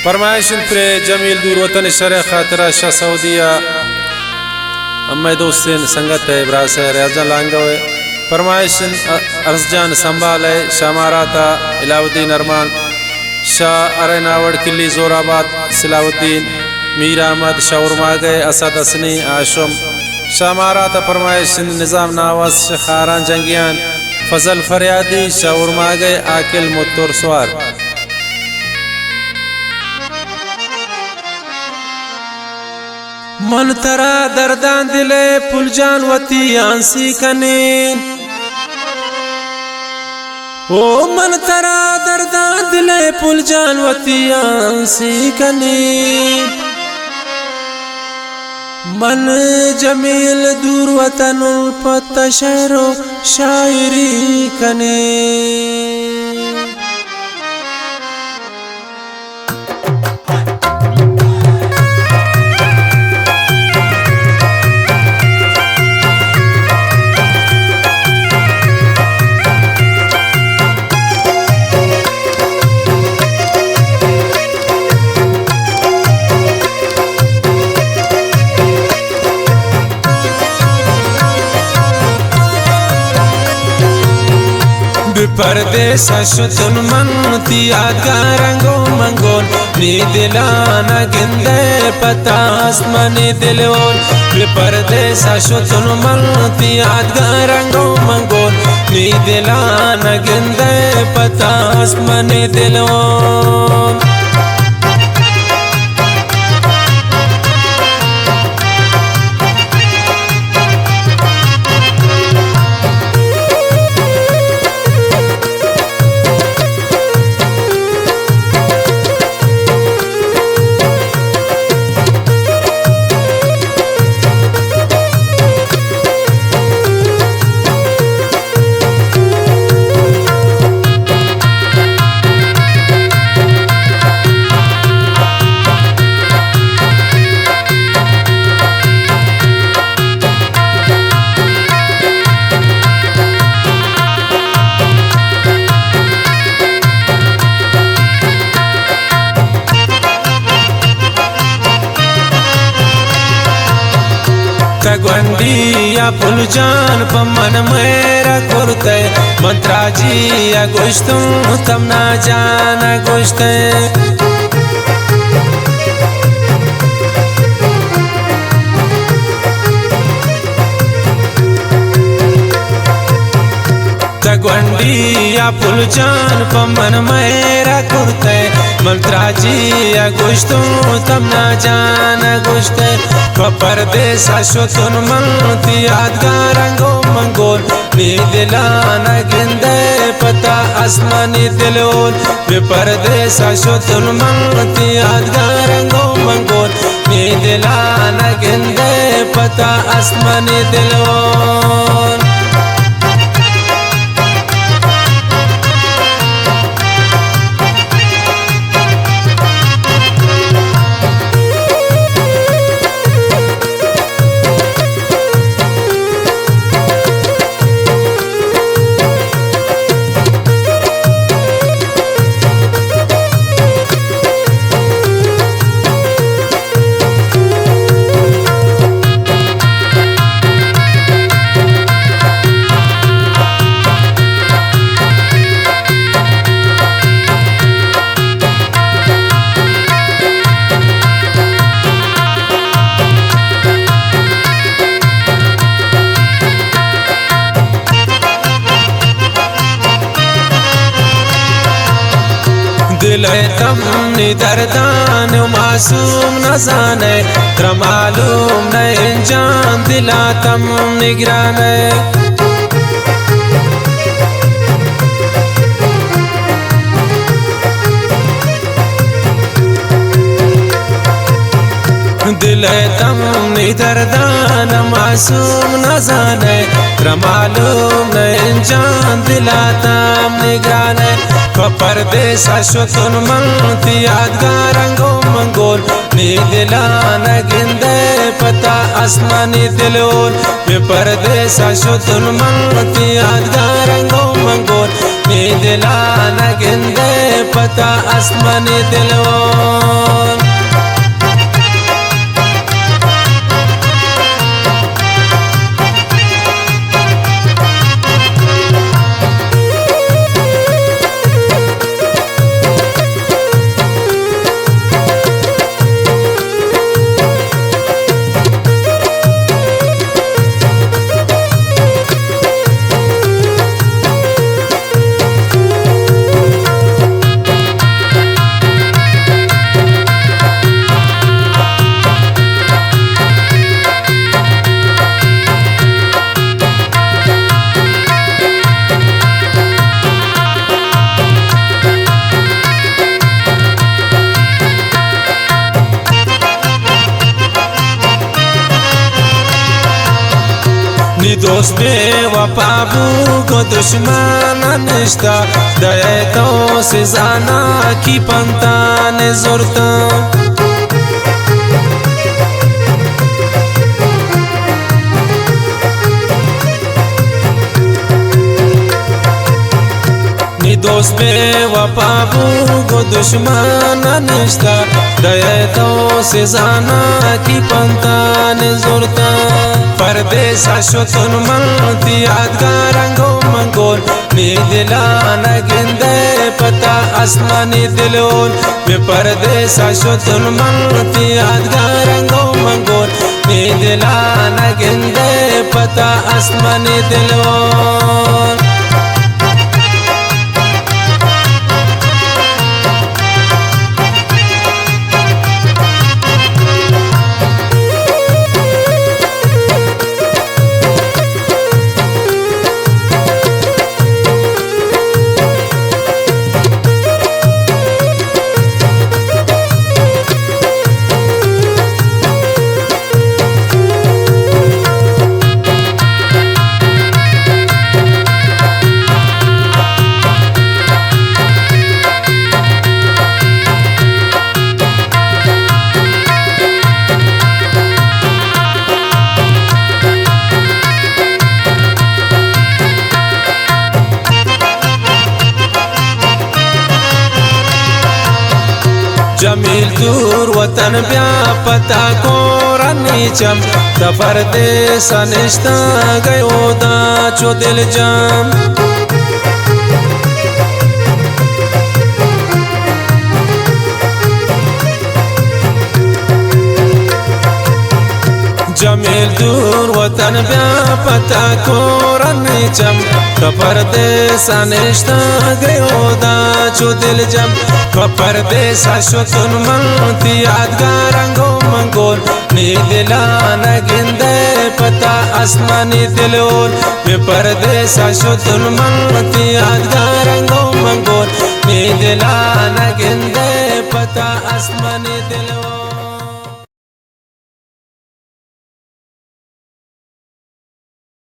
फरमाइशन pray Jamil दूर वतन sir खातरा शाह सऊदिया अम्मे दोस्तीन संगत है ब्रास है राजा लांगवे फरमाइशन अर्जजान संभाल है शामाराता इलाउद्दीन अरमान शाह अरेनावड़ किली जोराबाद सिलाउद्दीन मीर अहमद शाह गए असद असनी आशम शामाराता फरमाइशन निज़ाम नवाज खारान जंगियान फजल फरियादी शाह गए आकिल मुत्तुर सवार मन तरा दर्दान दिले फुलजान वती आंसी कने ओ मन तरा दर्दान दिले फुलजान वती आंसी कने मन जमील दूर वतन पत शहरो शायरी कने परदेश शुतुन मन यादगारंगो मंगोन नी दिलाना गिंदे पतास मनी दिलोन परदेश शुतुन मन यादगारंगो मंगोन नी दिलाना गिंदे पतास मनी दिलोन तगवंडिया फुलजान पमन मेरा कुर्ते मंत्राजी या गोश्तों तम ना जाना गोश्ते तगवंडिया फुलजान पमन मेरा कुर्ते मंत्राजी या गोश्तों तम ना जाना गोश्ते परदेश शुतुन मन यादगारंगो मंगोल नी दिलाना गिंदे पता आसमानी दिलोन परदेश शुतुन मन यादगारंगो मंगोल नी दिलाना गिंदे पता आसमानी दिलोन दिल तम दर्दान मासूम न जाने मालूम न जान दिला तम निगरान दिल तम दर्दान मासूम न जाने मालूम न जान दिला तम निगरान परदेश शुतुन मन यादगारंगो मंगोल नी दिलाना गिंदे पता आसमानी दिलोन परदेश शुतुन मन यादगारंगो मंगोल नी दिला नगिंदे पता आसमानी दिलवान नी दोस्त बेवफाबू को दुश्मन निश्ता दया तो से जाना की पंता ने जोरता नी दोस्त बेवफाबू को दुश्मन निश्ता दया तो से जाना की पंता ने जोरता परदेसा शोतन मलती यादगारंगो मंगोल नी दिला नगिंदे पता आसमानी दिलोन बे परदेसा शोतन मलती यादगारंगो मंगोल नी दिला नगिंदे पता आसमानी दिलोन जमील दूर वतन ब्या पता को रनीचम सफर देश निश्ता गयो दा चो दिल जाम जमील दूर वतन ब्या पता को रनीचम सफर देश निश्ता गयो दा चो दिल जम परदेसा शोतन मलती यादगारंगो मंगोल नी दिला नगिंदे पता आसमानी दिलोन बे परदेसा शोतन मलती यादगारंगो मंगोल नी दिला नगिंदे पता आसमानी दिलोन।